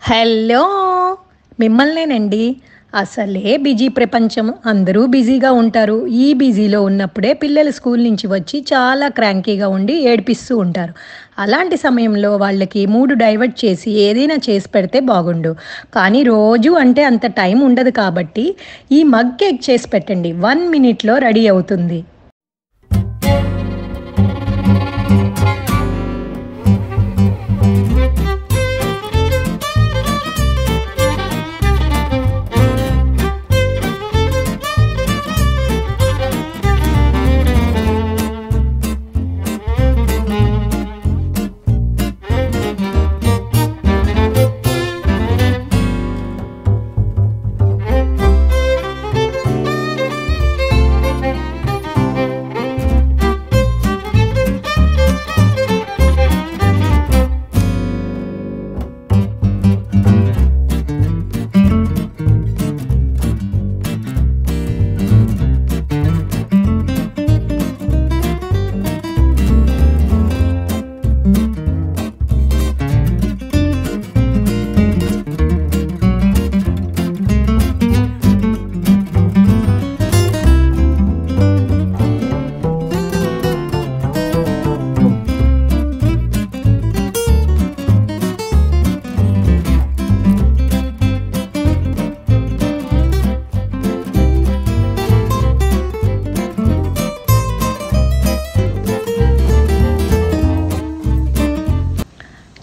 Hello! మిమ్మల్నేనండి. అసలే busy ప్రపంచం. అందరూ బిజీగా ఉంటారు. ఈ బిజీలో ఉన్నప్పుడే పిల్లలు స్కూల్ నుంచి వచ్చి చాలా క్రాంకీగా ఉండి ఏడిపిస్తూ ఉంటారు. అలాంటి సమయంలో వాళ్ళకి మూడ్ డైవర్ట్ చేసి ఏదైనా చేసి పెడితే బాగుండు. కానీ రోజు అంటే అంత టైం ఉండదు కాబట్టి ఈ మగ్ కేక్ చేసి పెట్టండి. 1 మినిట్‌లో రెడీ అవుతుంది.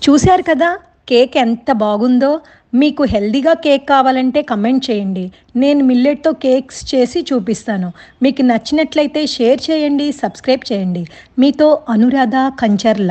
చూశారు కదా! కేక్ ఎంత బాగుందో! మీకు హెల్తీగా కేక్ కావాలంటే కమెంట్ చేయండి. నేను మిల్లెట్‌తో కేక్స్ చేసి చూపిస్తాను. మీకు నచ్చినట్లయితే షేర్ చేయండి, సబ్స్క్రైబ్ చేయండి. మీతో అనురాధ కంచర్ల.